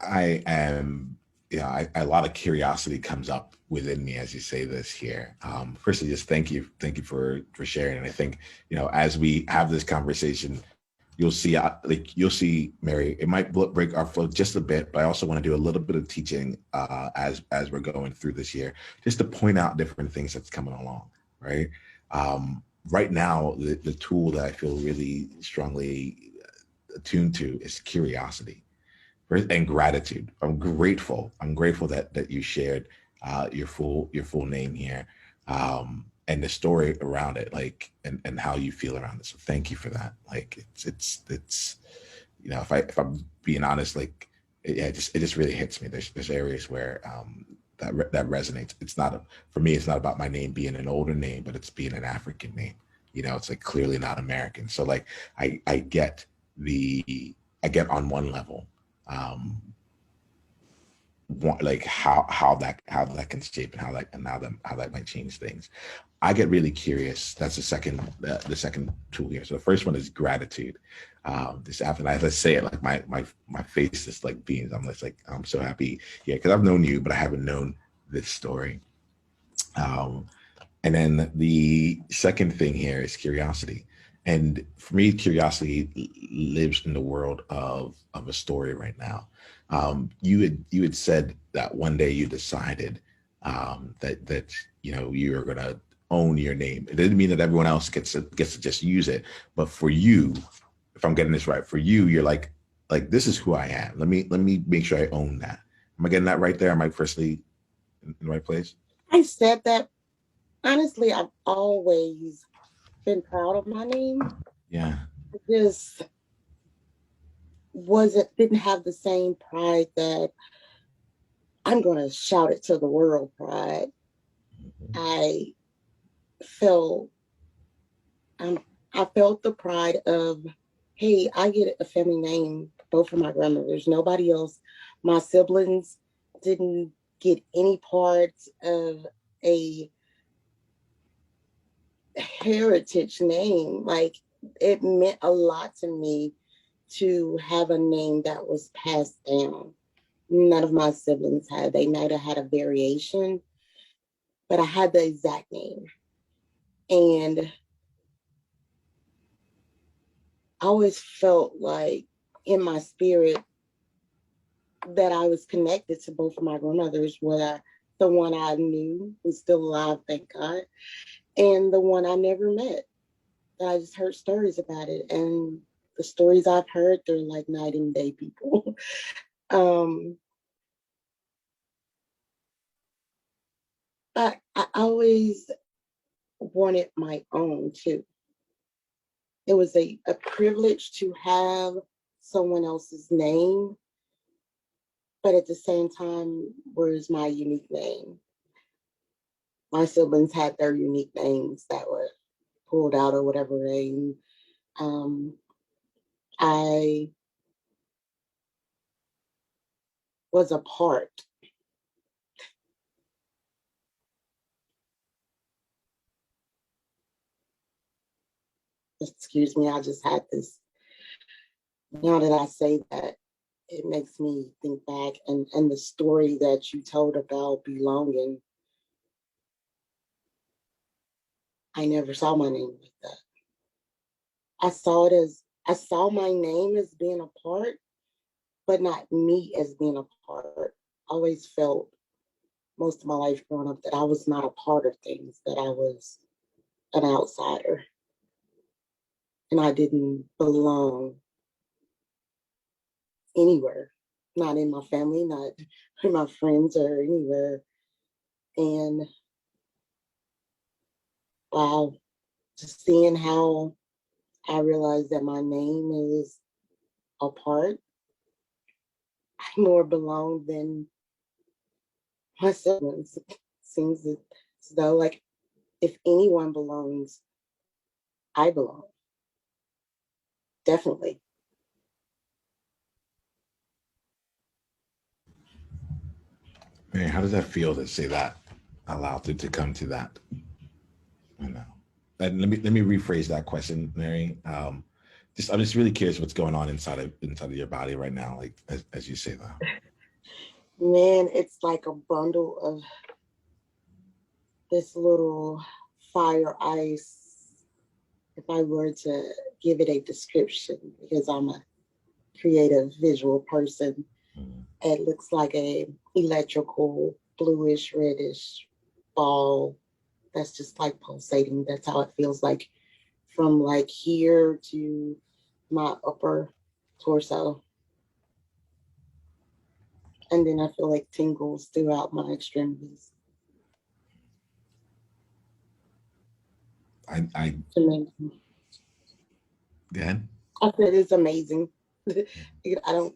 I am, a lot of curiosity comes up within me as you say this here. Firstly, just thank you for sharing. And I think, as we have this conversation, you'll see, Mary, it might break our flow just a bit, but I also want to do a little bit of teaching as we're going through this year, just to point out different things that's coming along, right? Right now, the tool that I feel really strongly attuned to is curiosity and gratitude. I'm grateful. I'm grateful that you shared your full name here, and the story around it, like, and how you feel around it. So thank you for that. Like, it's if I'm being honest, like, it just really hits me. There's areas where that resonates. It's not for me. It's not about my name being an older name, but it's being an African name. It's like clearly not American. So like I get on one level, um, like how that can shape, and how that might change things. I get really curious. That's the second tool here. So the first one is gratitude. This after I let's say it, like my face is like beams. I'm just like, I'm so happy. Yeah, because I've known you, but I haven't known this story. Um, and then the second thing here is curiosity. And for me, curiosity lives in the world of a story right now. You had said that one day you decided, that you are gonna own your name. It didn't mean that everyone else gets to just use it, but for you, if I'm getting this right, for you, you're like this is who I am. Let me make sure I own that. Am I getting that right there? Am I firstly in the right place? I said that honestly, I've always been proud of my name. Yeah. I just didn't have the same pride that I'm gonna shout it to the world pride. I felt um I felt the pride of, hey, I get a family name, both of my grandmothers, nobody else. My siblings didn't get any parts of a heritage name. Like, it meant a lot to me to have a name that was passed down. None of my siblings had. They might have had a variation, but I had the exact name. And I always felt like in my spirit that I was connected to both of my grandmothers, whether the one I knew was still alive, thank God, and the one I never met. That I just heard stories about it. And the stories I've heard, they're like night and day, people. um, but I always wanted my own too. It was a privilege to have someone else's name, but at the same time, was my unique name. My siblings had their unique names that were pulled out or whatever name. Um, I was a part. Excuse me, I just had this. Now that I say that, it makes me think back, and the story that you told about belonging. I never saw my name like that. I saw my name as being a part, but not me as being a part. I always felt most of my life growing up that I was not a part of things, that I was an outsider and I didn't belong anywhere, not in my family, not with my friends or anywhere. And wow, just seeing how I realized that my name is a part, I more belong than my siblings. Seems as though, like, if anyone belongs, I belong. Definitely. Man, how does that feel to say that aloud, to come to that? I know. And let me rephrase that question, Mary. I'm just really curious what's going on inside of your body right now, like as you say that. Man, it's like a bundle of this little fire ice. If I were to give it a description, because I'm a creative visual person, it looks like a electrical bluish reddish ball that's just like pulsating. That's how it feels like from like here to my upper torso. And then I feel like tingles throughout my extremities. I It's amazing. again. I said it's amazing. I don't.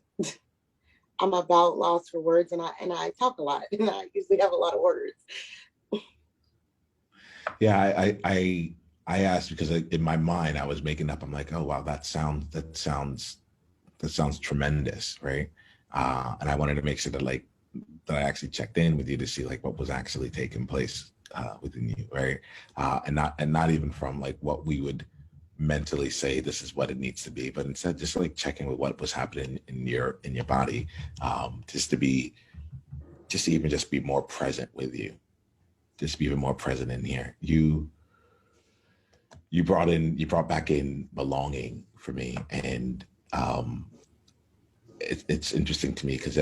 I'm about lost for words, and I talk a lot, and I usually have a lot of words. Yeah, I asked because in my mind I was making up. I'm like, oh wow, that sounds tremendous, right? And I wanted to make sure that like that I actually checked in with you to see like what was actually taking place within you, right? And not even from like what we would mentally say this is what it needs to be, but instead just like checking with what was happening in your body, just to be just to even just be more present with you, just be even more present in here. You brought back in belonging for me, and it's interesting to me because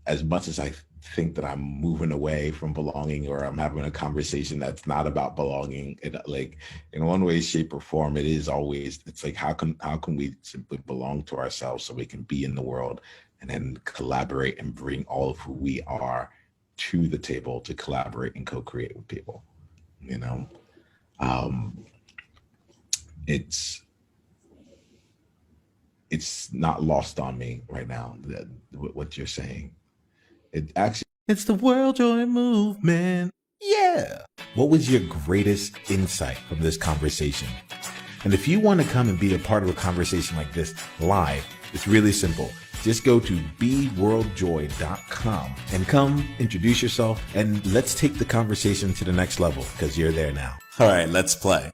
as much as I think that I'm moving away from belonging or I'm having a conversation that's not about belonging, it like in one way, shape, or form, it is always, it's like how can we simply belong to ourselves so we can be in the world and then collaborate and bring all of who we are to the table to collaborate and co-create with people, you know? Um, it's it's not lost on me right now that what you're saying. It actually, it's the World Joy Movement. Yeah. What was your greatest insight from this conversation? And if you want to come and be a part of a conversation like this live, it's really simple. Just go to beworldjoy.com and come introduce yourself and let's take the conversation to the next level because you're there now. All right, let's play.